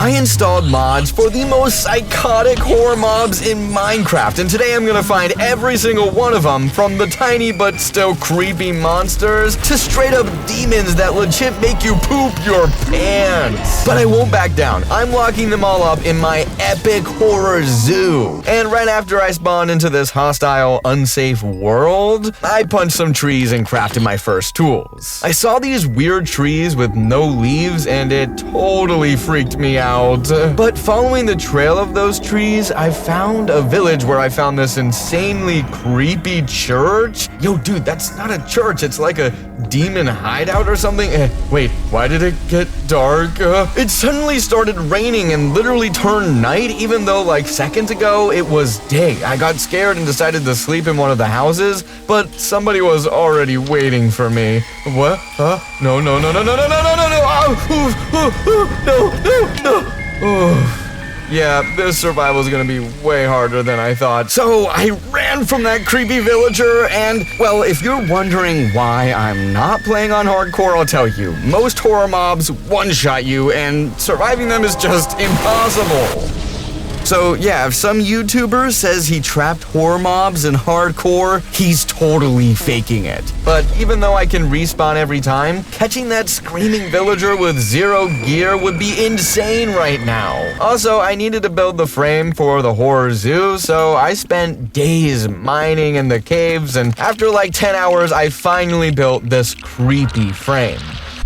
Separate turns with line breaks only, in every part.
I installed mods for the most psychotic horror mobs in Minecraft, and today I'm gonna find every single one of them, from the tiny but still creepy monsters to straight up demons that legit make you poop your pants. But I won't back down. I'm locking them all up in my epic horror zoo. And right after I spawned into this hostile, unsafe world, I punched some trees and crafted my first tools. I saw these weird trees with no leaves and it totally freaked me out. But following the trail of those trees, I found a village where I found this insanely creepy church. Yo, dude, that's not a church. It's like a demon hideout or something. Wait, why did it get dark? It suddenly started raining and literally turned night, even though like seconds ago it was day. I got scared and decided to sleep in one of the houses, but somebody was already waiting for me. What? No. No. Yeah, this survival is gonna be way harder than I thought. So I ran from that creepy villager and, well, if you're wondering why I'm not playing on hardcore, I'll tell you. Most horror mobs one-shot you and surviving them is just impossible. So yeah, if some YouTuber says he trapped horror mobs in hardcore, he's totally faking it. But even though I can respawn every time, catching that screaming villager with 0 gear would be insane right now. Also, I needed to build the frame for the horror zoo, so I spent days mining in the caves, and after like 10 hours, I finally built this creepy frame.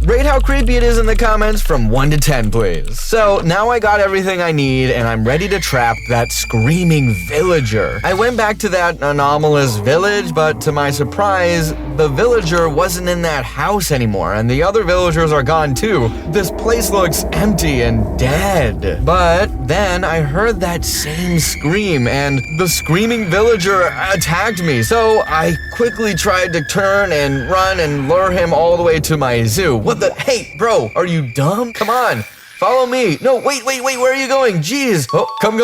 Rate how creepy it is in the comments from 1 to 10, please. So now I got everything I need and I'm ready to trap that screaming villager. I went back to that anomalous village, but to my surprise, the villager wasn't in that house anymore and the other villagers are gone too. This place looks empty and dead. But then I heard that same scream and the screaming villager attacked me. So I quickly tried to turn and run and lure him all the way to my zoo. What the? Hey, bro, are you dumb? Come on, follow me. No, wait, where are you going? Jeez. Oh, come.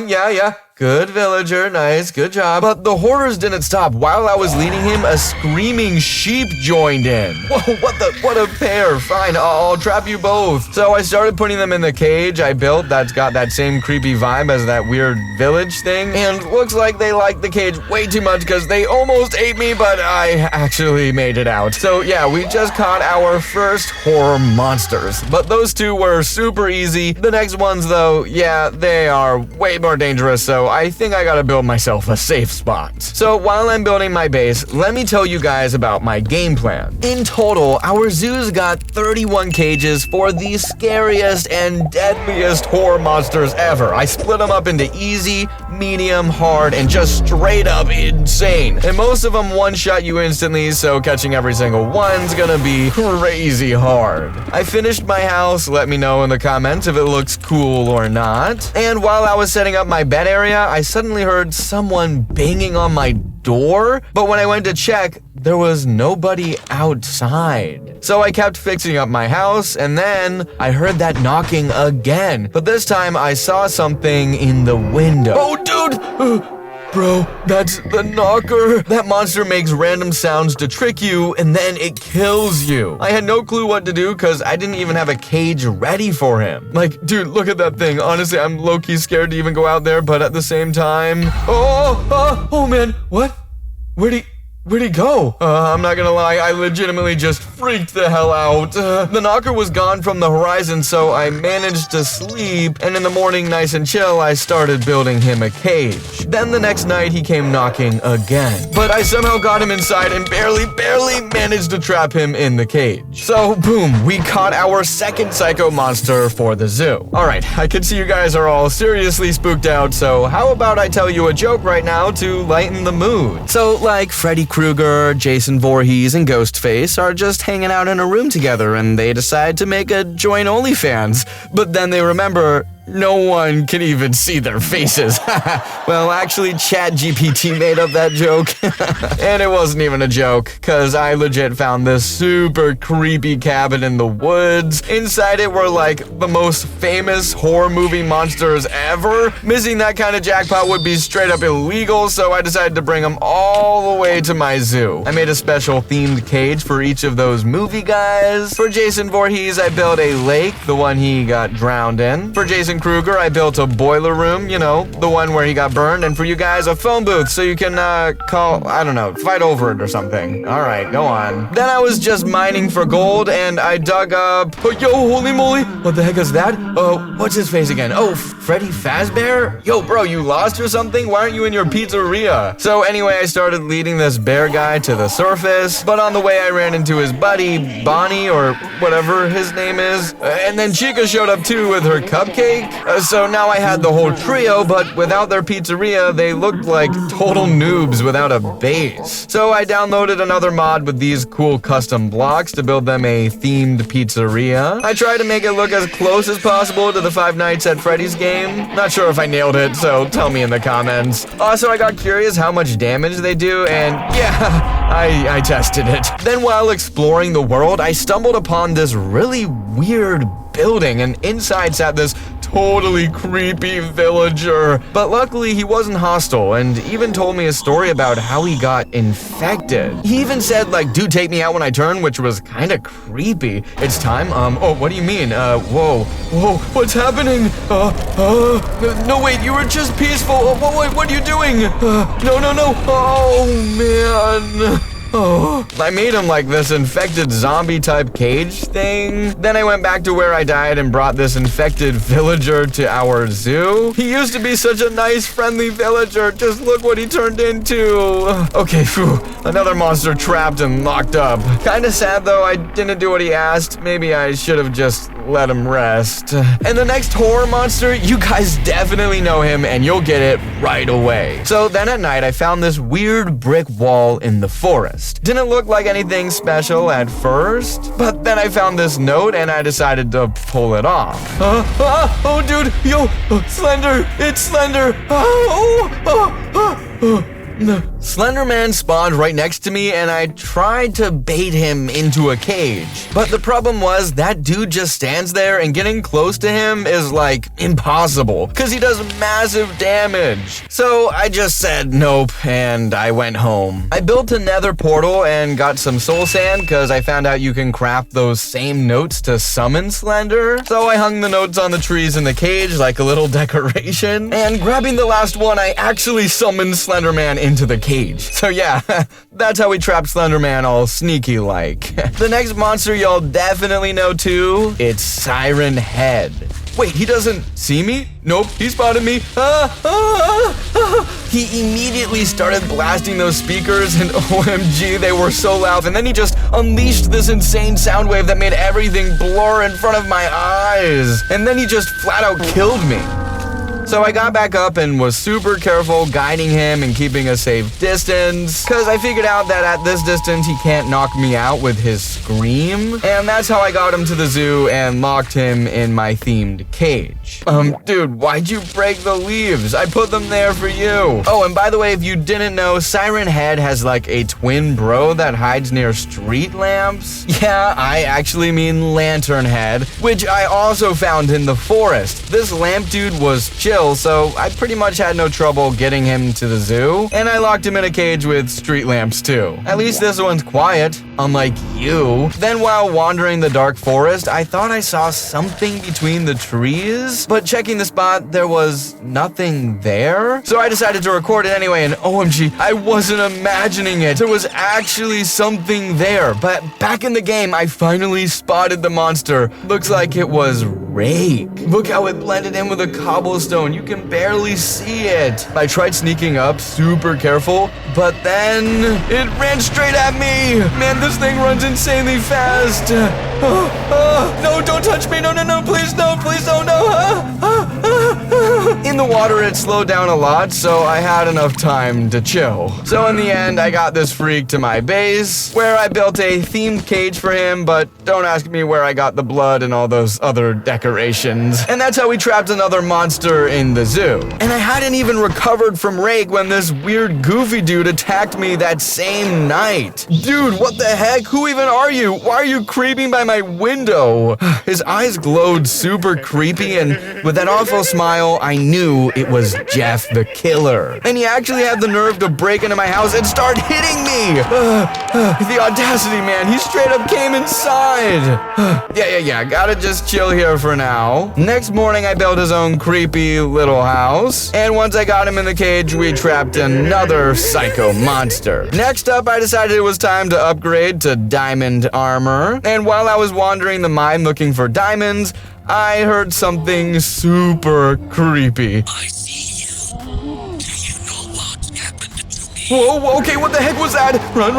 Yeah. Good villager, nice, good job. But the horrors didn't stop. While I was leading him, a screaming sheep joined in. Whoa, what a pair. Fine, I'll trap you both. So I started putting them in the cage I built that's got that same creepy vibe as that weird village thing. And looks like they liked the cage way too much because they almost ate me, but I actually made it out. So yeah, we just caught our first horror monsters. But those two were super easy. The next ones though, yeah, they are way more dangerous, so I think I gotta build myself a safe spot. So while I'm building my base, let me tell you guys about my game plan. In total, our zoo's got 31 cages for the scariest and deadliest horror monsters ever. I split them up into easy, medium, hard, and just straight up insane. And most of them one-shot you instantly, so catching every single one's gonna be crazy hard. I finished my house, let me know in the comments if it looks cool or not. And while I was setting up my bed area, I suddenly heard someone banging on my door, but when I went to check, there was nobody outside. So I kept fixing up my house, and then I heard that knocking again. But this time I saw something in the window. Oh, dude! Bro, that's the knocker. That monster makes random sounds to trick you, and then it kills you. I had no clue what to do because I didn't even have a cage ready for him. Like, dude, look at that thing. Honestly, I'm low-key scared to even go out there, but at the same time... Oh man, what? Where'd he go? I'm not gonna lie, I legitimately just freaked the hell out. The knocker was gone from the horizon, so I managed to sleep, and in the morning, nice and chill, I started building him a cage. Then the next night, he came knocking again. But I somehow got him inside and barely managed to trap him in the cage. So, boom, we caught our second psycho monster for the zoo. Alright, I can see you guys are all seriously spooked out, so how about I tell you a joke right now to lighten the mood? So, like Freddy Krueger, Jason Voorhees, and Ghostface are just hanging out in a room together and they decide to make a joint OnlyFans. But then they remember no one can even see their faces. Well, actually, ChatGPT made up that joke. And it wasn't even a joke, because I legit found this super creepy cabin in the woods. Inside it were like the most famous horror movie monsters ever. Missing that kind of jackpot would be straight up illegal, so I decided to bring them all the way to my zoo. I made a special themed cage for each of those movie guys. For Jason Voorhees, I built a lake, the one he got drowned in. For Jason Kruger, I built a boiler room, you know, the one where he got burned. And for you guys, a phone booth so you can call, I don't know, fight over it or something. All right, go on. Then I was just mining for gold, and I dug up, oh, yo, holy moly, what the heck is that? What's his face again? Oh, Freddy Fazbear? Yo, bro, you lost or something? Why aren't you in your pizzeria? So anyway, I started leading this bear guy to the surface, but on the way I ran into his buddy, Bonnie, or whatever his name is, and then Chica showed up too with her cupcake. So now I had the whole trio, but without their pizzeria, they looked like total noobs without a base. So I downloaded another mod with these cool custom blocks to build them a themed pizzeria. I tried to make it look as close as possible to the Five Nights at Freddy's game. Not sure if I nailed it, so tell me in the comments. Also, I got curious how much damage they do, and yeah, I tested it. Then while exploring the world, I stumbled upon this really weird building, and inside sat this totally creepy villager. But luckily, he wasn't hostile and even told me a story about how he got infected. He even said, like, dude, take me out when I turn, which was kind of creepy. It's time? Oh, what do you mean? Whoa, what's happening? No, wait, you were just peaceful. Wait, what are you doing? No. Oh, man. Oh, I made him like this infected zombie type cage thing. Then I went back to where I died and brought this infected villager to our zoo. He used to be such a nice, friendly villager. Just look what he turned into. Okay, phew. Another monster trapped and locked up. Kinda sad though, I didn't do what he asked. Maybe I should have just let him rest. And the next horror monster, you guys definitely know him and you'll get it right away. So then at night, I found this weird brick wall in the forest. Didn't look like anything special at first, but then I found this note and I decided to pull it off. Oh dude, yo, Slender, it's Slender. Slenderman spawned right next to me and I tried to bait him into a cage. But the problem was that dude just stands there and getting close to him is like impossible because he does massive damage. So I just said nope and I went home. I built a nether portal and got some soul sand because I found out you can craft those same notes to summon Slender. So I hung the notes on the trees in the cage like a little decoration. And grabbing the last one, I actually summoned Slenderman into the cage. So yeah, that's how we trapped Slenderman all sneaky like. The next monster y'all definitely know too, it's Siren Head. Wait, he doesn't see me? Nope, he spotted me. He immediately started blasting those speakers and OMG, they were so loud. And then he just unleashed this insane sound wave that made everything blur in front of my eyes. And then he just flat out killed me. So I got back up and was super careful guiding him and keeping a safe distance, because I figured out that at this distance he can't knock me out with his scream. And that's how I got him to the zoo and locked him in my themed cage. Dude, why'd you break the leaves? I put them there for you. Oh, and by the way, if you didn't know, Siren Head has like a twin bro that hides near street lamps. Yeah, I actually mean Lantern Head, which I also found in the forest. This lamp dude was chill, so I pretty much had no trouble getting him to the zoo, and I locked him in a cage with street lamps too. At least this one's quiet, unlike you. Then while wandering the dark forest, I thought I saw something between the trees, but checking the spot, there was nothing there. So I decided to record it anyway, and OMG, I wasn't imagining it. There was actually something there, but back in the game, I finally spotted the monster. Looks like it was Rake. Look how it blended in with the cobblestone. You can barely see it. I tried sneaking up, super careful, but then it ran straight at me. Man, this thing runs insanely fast. No, don't touch me. No, please, no, no. In the water, it slowed down a lot, so I had enough time to chill. So in the end, I got this freak to my base, where I built a themed cage for him, but don't ask me where I got the blood and all those other decorations. And that's how we trapped another monster in the zoo. And I hadn't even recovered from Rake when this weird goofy dude attacked me that same night. Dude, what the heck? Who even are you? Why are you creeping by my window? His eyes glowed super creepy, and with that awful smile, I knew it was Jeff the Killer. And he actually had the nerve to break into my house and start hitting me. The audacity, man. He straight up came inside. Yeah. Gotta just chill here for now. Next morning, I built his own creepy little house. And once I got him in the cage, we trapped another psycho monster. Next up, I decided it was time to upgrade to diamond armor. And while I was wandering the mine looking for diamonds, I heard something super creepy.
I see you. Do you know what happened to me?
Whoa, okay, what the heck was that? Run.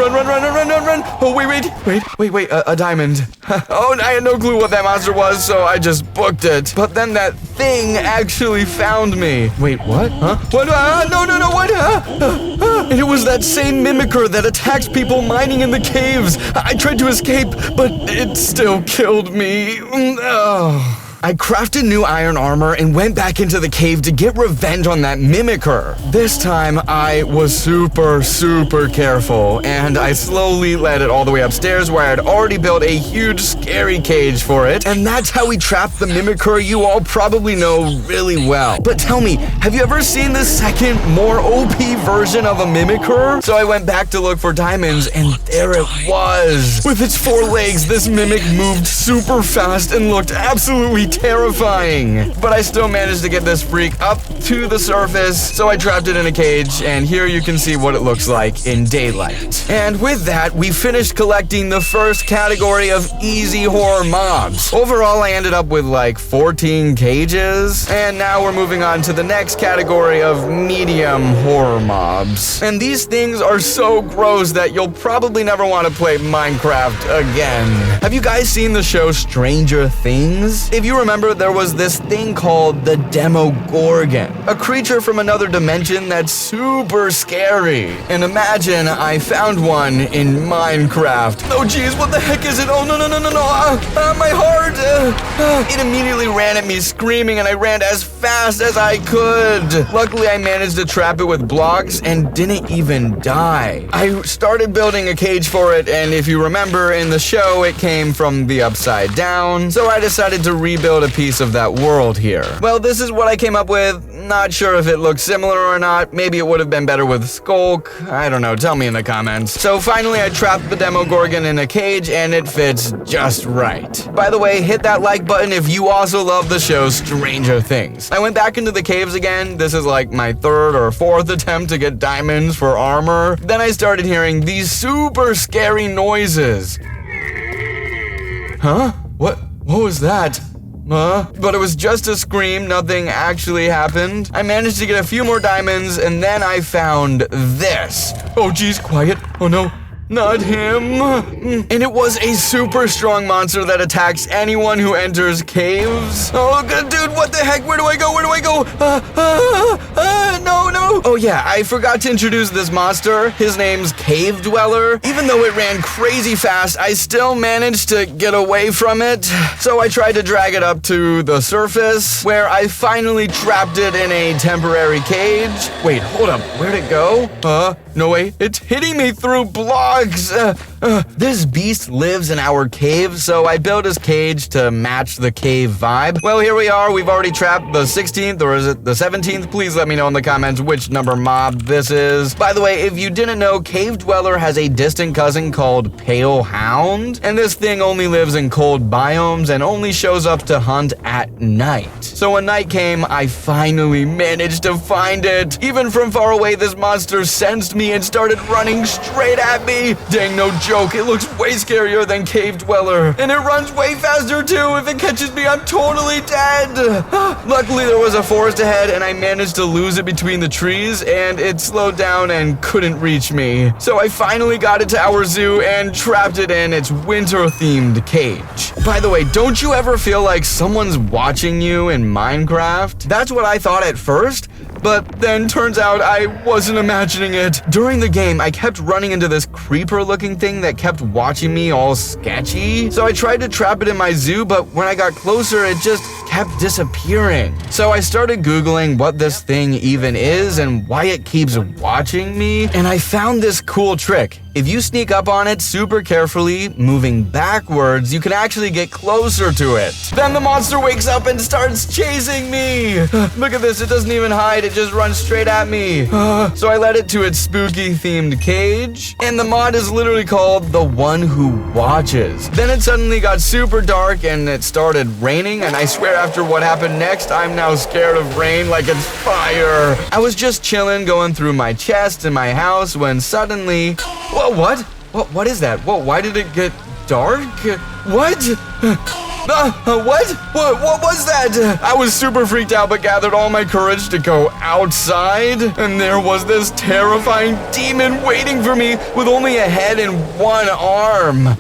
Oh, wait, a diamond. Oh, I had no clue what that monster was, so I just booked it. But then that thing actually found me. Wait, what? Huh? What? No, what? And it was that same mimicker that attacks people mining in the caves. I tried to escape, but it still killed me. Oh. I crafted new iron armor and went back into the cave to get revenge on that mimicker. This time, I was super careful, and I slowly led it all the way upstairs where I had already built a huge scary cage for it, and that's how we trapped the mimicker you all probably know really well. But tell me, have you ever seen the second, more OP version of a mimicker? So I went back to look for diamonds, and there it was. With its 4 legs, this mimic moved super fast and looked absolutely terrifying. But I still managed to get this freak up to the surface, so I trapped it in a cage, and here you can see what it looks like in daylight. And with that, we finished collecting the first category of easy horror mobs. Overall, I ended up with like 14 cages, and now we're moving on to the next category of medium horror mobs. And these things are so gross that you'll probably never want to play Minecraft again. Have you guys seen the show Stranger Things? If you remember, there was this thing called the Demogorgon, a creature from another dimension that's super scary. And imagine I found one in Minecraft. Oh geez, what the heck is it? Oh no, my heart! It immediately ran at me screaming, and I ran as fast as I could. Luckily, I managed to trap it with blocks and didn't even die. I started building a cage for it, and if you remember in the show, it came from the upside down, so I decided to rebuild a piece of that world here. Well, this is what I came up with. Not sure if it looks similar or not. Maybe it would have been better with Skulk. I don't know. Tell me in the comments. So finally, I trapped the Demogorgon in a cage, and it fits just right. By the way, hit that like button if you also love the show Stranger Things. I went back into the caves again. This is like my 3rd or 4th attempt to get diamonds for armor. Then I started hearing these super scary noises. Huh? What was that? But it was just a scream, nothing actually happened. I managed to get a few more diamonds, and then I found this. Oh geez, quiet. Oh no. Not him. And it was a super strong monster that attacks anyone who enters caves. Oh, dude, what the heck? Where do I go? No. Oh yeah, I forgot to introduce this monster. His name's Cave Dweller. Even though it ran crazy fast, I still managed to get away from it. So I tried to drag it up to the surface, where I finally trapped it in a temporary cage. Wait, hold up. Where'd it go? No way. It's hitting me through blocks. This beast lives in our cave, so I built his cage to match the cave vibe. Well, here we are. We've already trapped the 16th, or is it the 17th? Please let me know in the comments which number mob this is. By the way, if you didn't know, Cave Dweller has a distant cousin called Pale Hound, and this thing only lives in cold biomes and only shows up to hunt at night. So when night came, I finally managed to find it. Even from far away, this monster sensed me me and started running straight at me. Dang, no joke, it looks way scarier than Cave Dweller. And it runs way faster too. If it catches me, I'm totally dead. Luckily, there was a forest ahead and I managed to lose it between the trees and it slowed down and couldn't reach me. So I finally got it to our zoo and trapped it in its winter-themed cage. By the way, don't you ever feel like someone's watching you in Minecraft? That's what I thought at first, but then turns out I wasn't imagining it. During the game, I kept running into this creeper-looking thing that kept watching me all sketchy. So I tried to trap it in my zoo, but when I got closer, it just kept disappearing. So I started Googling what this thing even is and why it keeps watching me, and I found this cool trick. If you sneak up on it super carefully, moving backwards, you can actually get closer to it. Then the monster wakes up and starts chasing me. Look at this, it doesn't even hide, it just runs straight at me. So I led it to its spooky themed cage, and the mod is literally called The One Who Watches. Then it suddenly got super dark and it started raining, and I swear after what happened next, I'm now scared of rain like it's fire. I was just chilling going through my chest in my house when suddenly, whoa, what? What is that? Whoa, why did it get dark? What? What was that? I was super freaked out but gathered all my courage to go outside, and there was this terrifying demon waiting for me with only a head and one arm.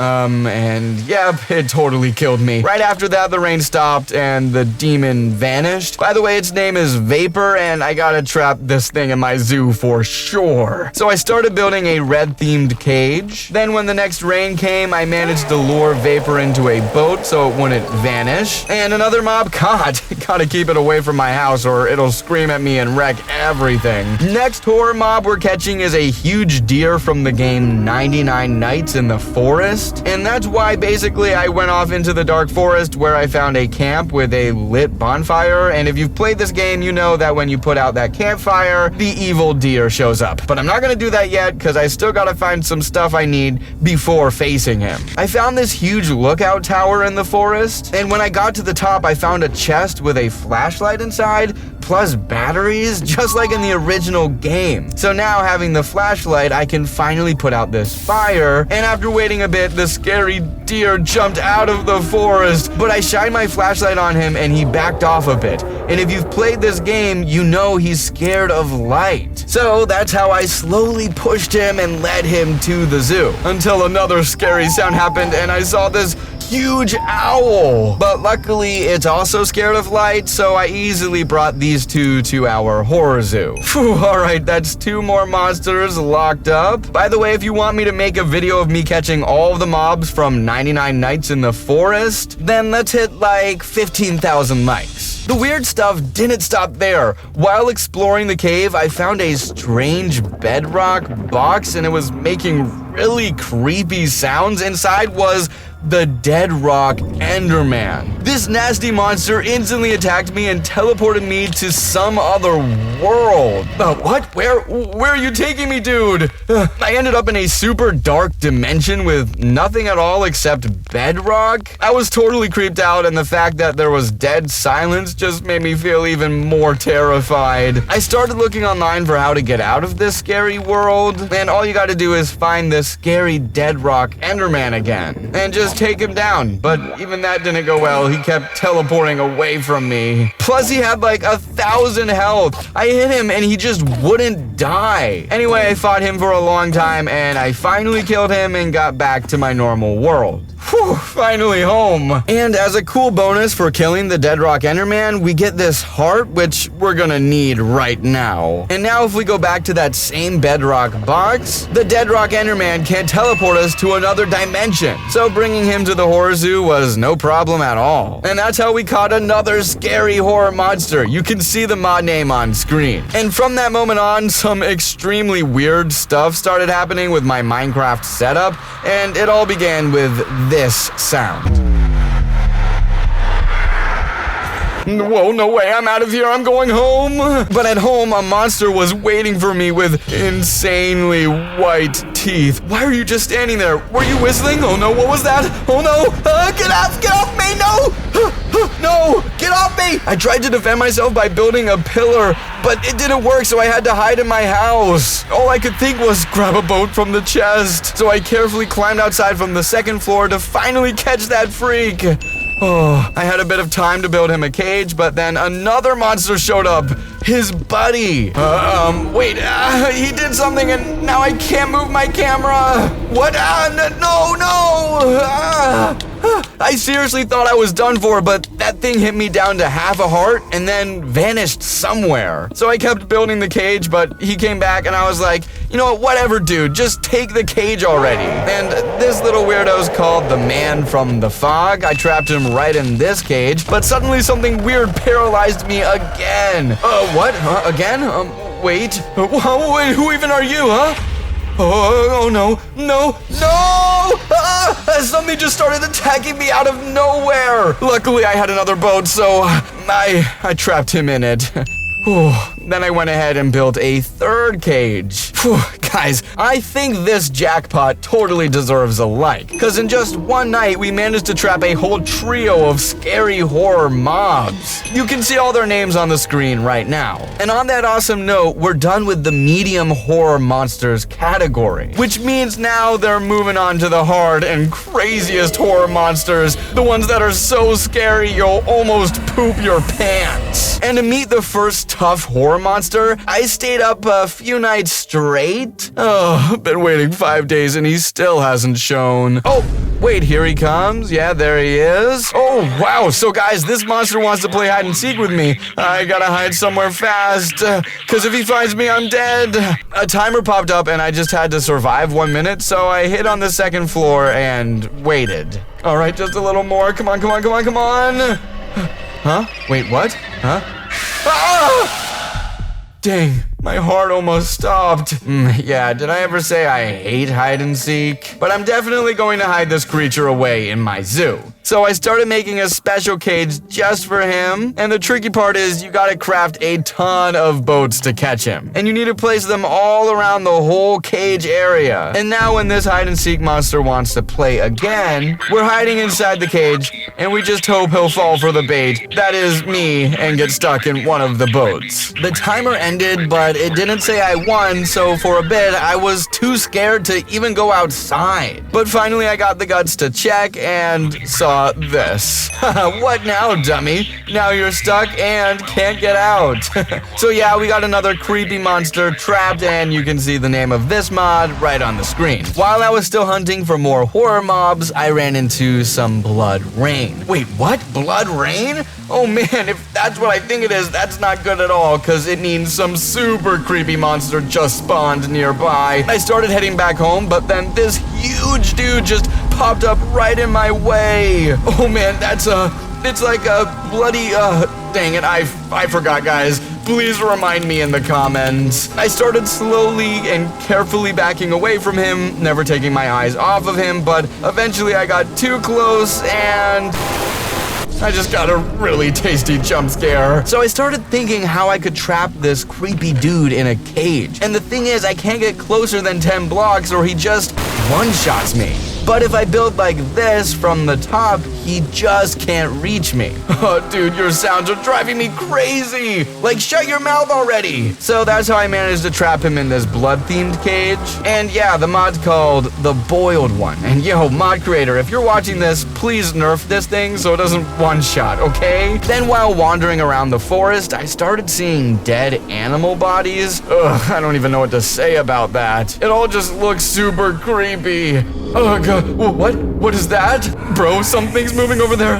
And yep, it totally killed me. Right after that, the rain stopped and the demon vanished. By the way, its name is Vapor, and I gotta trap this thing in my zoo for sure. So I started building a red-themed cage. Then when the next rain came, I managed to lure Vapor into a boat so it wouldn't vanish. And another mob, God, gotta keep it away from my house or it'll scream at me and wreck everything. Next horror mob we're catching is a huge deer from the game 99 Nights in the Forest. And that's why basically I went off into the dark forest where I found a camp with a lit bonfire. And if you've played this game, you know that when you put out that campfire, the evil deer shows up. But I'm not gonna do that yet because I still gotta find some stuff I need before facing him. I found this huge lookout tower in the forest, and when I got to the top, I found a chest with a flashlight inside, plus batteries, just like in the original game. So now having the flashlight, I can finally put out this fire, and after waiting a bit, the scary deer jumped out of the forest, but I shined my flashlight on him and he backed off a bit. And if you've played this game, you know he's scared of light. So that's how I slowly pushed him and led him to the zoo, until another scary sound happened and I saw this huge owl. But luckily, it's also scared of light, so I easily brought these two to our horror zoo. Phew, alright, that's 2 more monsters locked up. By the way, if you want me to make a video of me catching all of the mobs from 99 Nights in the Forest, then let's hit like 15,000 likes. The weird stuff didn't stop there. While exploring the cave, I found a strange bedrock box and it was making really creepy sounds. Inside was the Deadrock Enderman. This nasty monster instantly attacked me and teleported me to some other world. What? Where are you taking me, dude? I ended up in a super dark dimension with nothing at all except bedrock. I was totally creeped out, and the fact that there was dead silence just made me feel even more terrified. I started looking online for how to get out of this scary world, and all you gotta do is find this scary Deadrock Enderman again, and just take him down. But even that didn't go well. He kept teleporting away from me. Plus he had like 1,000 health. I hit him and he just wouldn't die. Anyway, I fought him for a long time and I finally killed him and got back to my normal world. Whew, finally home. And as a cool bonus for killing the Deadrock Enderman, we get this heart, which we're gonna need right now. And now if we go back to that same bedrock box, the Deadrock Enderman can teleport us to another dimension. So bringing him to the horror zoo was no problem at all. And that's how we caught another scary horror monster. You can see the mod name on screen. And from that moment on, some extremely weird stuff started happening with my Minecraft setup, and it all began with this sound. Whoa, no way, I'm out of here, I'm going home. But at home, a monster was waiting for me with insanely white teeth. Why are you just standing there? Were you whistling? Oh no, what was that? Oh no, get off me, no! No, get off me! me! I tried to defend myself by building a pillar, but it didn't work, so I had to hide in my house. All I could think was grab a boat from the chest. So I carefully climbed outside from the second floor to finally catch that freak. Oh, I had a bit of time to build him a cage, but then another monster showed up. His buddy. Wait, he did something and now I can't move my camera. What? No. I seriously thought I was done for, but that thing hit me down to half a heart and then vanished somewhere. So I kept building the cage, but he came back and I was like, you know what, whatever, dude, just take the cage already. And this little weirdo's called the Man from the Fog. I trapped him right in this cage, but suddenly something weird paralyzed me again. What? Again? Wait, who even are you, huh? Oh no. Something just started attacking me out of nowhere. Luckily, I had another boat, so I trapped him in it. Then I went ahead and built a third cage. Guys, I think this jackpot totally deserves a like, because in just one night, we managed to trap a whole trio of scary horror mobs. You can see all their names on the screen right now. And on that awesome note, we're done with the medium horror monsters category, which means now they're moving on to the hard and craziest horror monsters, the ones that are so scary you'll almost poop your pants. And to meet the first tough horror monster, I stayed up a few nights straight. Been waiting 5 days and he still hasn't shown. Oh, wait, here he comes. Yeah, there he is. Oh, wow. So guys, this monster wants to play hide and seek with me. I gotta hide somewhere fast, cause if he finds me, I'm dead. A timer popped up and I just had to survive 1 minute, so I hid on the second floor and waited. All right, just a little more. Come on. Huh? Wait, what? Huh? Ah! Dang, my heart almost stopped. Yeah, did I ever say I hate hide and seek? But I'm definitely going to hide this creature away in my zoo. So I started making a special cage just for him, and the tricky part is you gotta craft a ton of boats to catch him. And you need to place them all around the whole cage area. And now when this hide and seek monster wants to play again, we're hiding inside the cage, and we just hope he'll fall for the bait, that is me, and get stuck in one of the boats. The timer ended, but it didn't say I won, so for a bit I was too scared to even go outside. But finally I got the guts to check and saw this. What now, dummy? Now you're stuck and can't get out. So yeah, we got another creepy monster trapped, and you can see the name of this mod right on the screen. While I was still hunting for more horror mobs, I ran into some blood rain. Wait, what? Blood rain? Oh man, if that's what I think it is, that's not good at all, because it means some super creepy monster just spawned nearby. I started heading back home, but then this huge dude just popped up right in my way. Oh man, it's like a bloody, dang it, I forgot, guys. Please remind me in the comments. I started slowly and carefully backing away from him, never taking my eyes off of him, but eventually I got too close and I just got a really tasty jump scare. So I started thinking how I could trap this creepy dude in a cage. And the thing is, I can't get closer than 10 blocks or he just one-shots me. But if I build like this from the top, he just can't reach me. Oh, dude, your sounds are driving me crazy. Like, shut your mouth already. So that's how I managed to trap him in this blood-themed cage. And yeah, the mod's called the Boiled One. And yo, mod creator, if you're watching this, please nerf this thing so it doesn't one-shot, okay? Then while wandering around the forest, I started seeing dead animal bodies. Ugh, I don't even know what to say about that. It all just looks super creepy. Oh god, what? What is that? Bro, something's moving over there.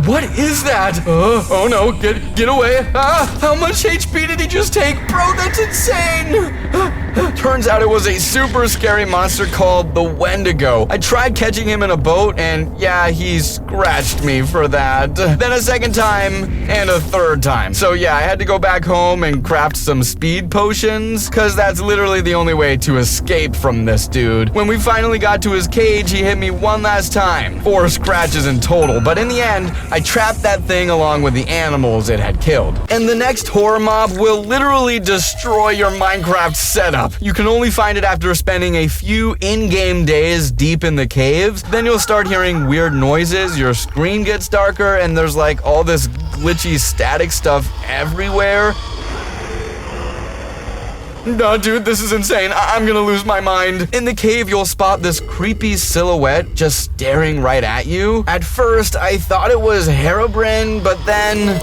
What is that? Oh no, get away. How much HP did he just take? Bro, that's insane. Turns out it was a super scary monster called the Wendigo. I tried catching him in a boat and yeah, he scratched me for that. Then a second time and a third time. So yeah, I had to go back home and craft some speed potions, cause that's literally the only way to escape from this dude. When we finally got to his cage, he hit me one last time. 4 scratches in total, but in the end, I trapped that thing along with the animals it had killed. And the next horror mob will literally destroy your Minecraft setup. You can only find it after spending a few in-game days deep in the caves. Then you'll start hearing weird noises, your screen gets darker, and there's like all this glitchy static stuff everywhere. No, dude, this is insane. I'm gonna lose my mind. In the cave, you'll spot this creepy silhouette just staring right at you. At first, I thought it was Herobrine, but then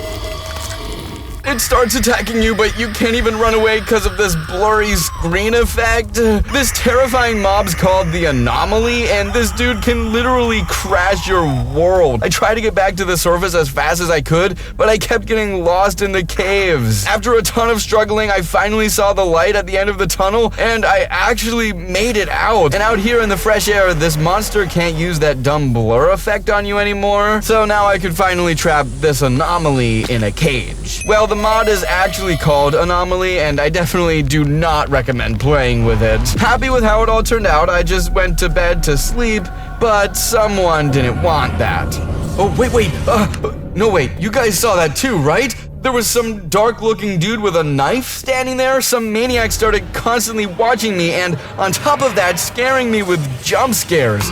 it starts attacking you, but you can't even run away because of this blurry screen effect. This terrifying mob's called the Anomaly, and this dude can literally crash your world. I tried to get back to the surface as fast as I could, but I kept getting lost in the caves. After a ton of struggling, I finally saw the light at the end of the tunnel, and I actually made it out. And out here in the fresh air, this monster can't use that dumb blur effect on you anymore, so now I could finally trap this Anomaly in a cage. Well, the mod is actually called Anomaly, and I definitely do not recommend playing with it. Happy with how it all turned out, I just went to bed to sleep, but someone didn't want that. Oh, wait, no wait, you guys saw that too, right? There was some dark-looking dude with a knife standing there. Some maniac started constantly watching me, and on top of that, scaring me with jump scares.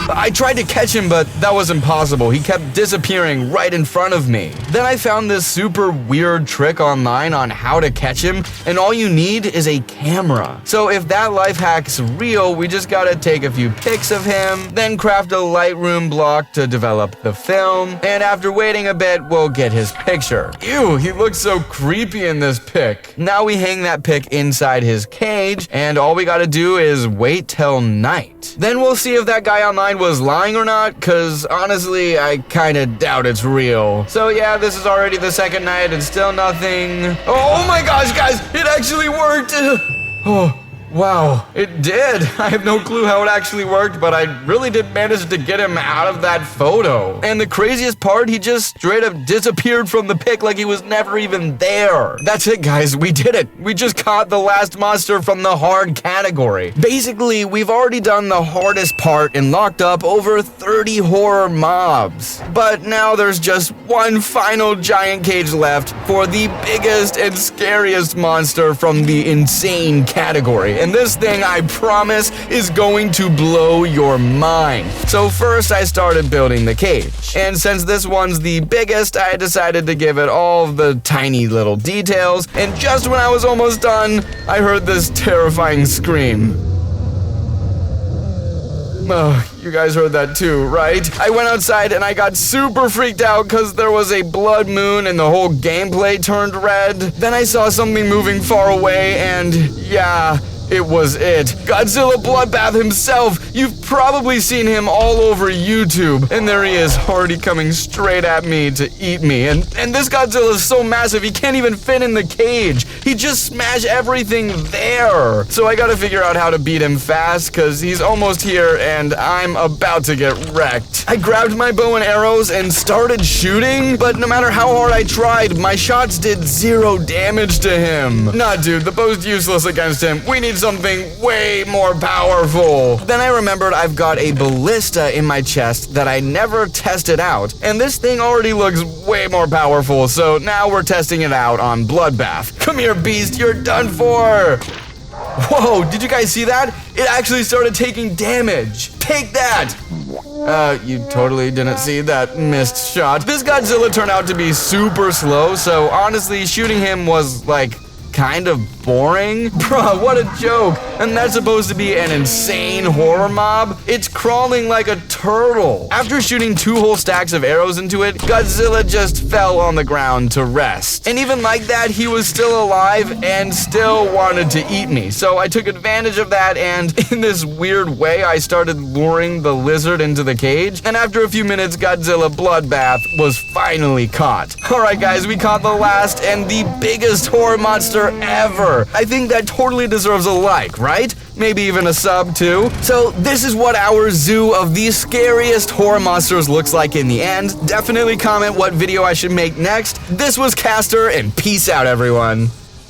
I tried to catch him, but that was impossible. He kept disappearing right in front of me. Then I found this super weird trick online on how to catch him, and all you need is a camera. So if that life hack's real, we just gotta take a few pics of him, then craft a Lightroom block to develop the film, and after waiting a bit, we'll get his picture. Ew, he looks so creepy in this pic. Now we hang that pic inside his cage, and all we gotta do is wait till night. Then we'll see if that guy online was lying or not, cause honestly, I kinda doubt it's real. So yeah, this is already the second night and still nothing. Oh my gosh, guys, it actually worked! Oh. Wow, it did. I have no clue how it actually worked, but I really did manage to get him out of that photo. And the craziest part, he just straight up disappeared from the pic like he was never even there. That's it, guys, we did it. We just caught the last monster from the hard category. Basically, we've already done the hardest part and locked up over 30 horror mobs. But now there's just one final giant cage left for the biggest and scariest monster from the insane category. And this thing, I promise, is going to blow your mind. So first I started building the cage. And since this one's the biggest, I decided to give it all the tiny little details. And just when I was almost done, I heard this terrifying scream. Oh, you guys heard that too, right? I went outside and I got super freaked out because there was a blood moon and the whole gameplay turned red. Then I saw something moving far away and yeah, it was it. Godzilla Bloodbath himself. You've probably seen him all over YouTube. And there he is, already coming straight at me to eat me. And this Godzilla is so massive, he can't even fit in the cage. He just smashed everything there. So I gotta figure out how to beat him fast, because he's almost here and I'm about to get wrecked. I grabbed my bow and arrows and started shooting, but no matter how hard I tried, my shots did 0 damage to him. Nah, dude, the bow's useless against him. We need something way more powerful. Then I remembered I've got a ballista in my chest that I never tested out, and this thing already looks way more powerful, so now we're testing it out on Bloodbath. Come here, beast, you're done for! Whoa, did you guys see that? It actually started taking damage. Take that! You totally didn't see that missed shot. This Godzilla turned out to be super slow, so honestly, shooting him was like kind of boring. Bruh, what a joke. And that's supposed to be an insane horror mob? It's crawling like a turtle. After shooting 2 whole stacks of arrows into it, Godzilla just fell on the ground to rest. And even like that, he was still alive and still wanted to eat me. So I took advantage of that, and in this weird way, I started luring the lizard into the cage. And after a few minutes, Godzilla Bloodbath was finally caught. Alright guys, we caught the last and the biggest horror monster ever. I think that totally deserves a like, right? Maybe even a sub too. So this is what our zoo of the scariest horror monsters looks like in the end. Definitely comment what video I should make next. This was Caster, and peace out, everyone.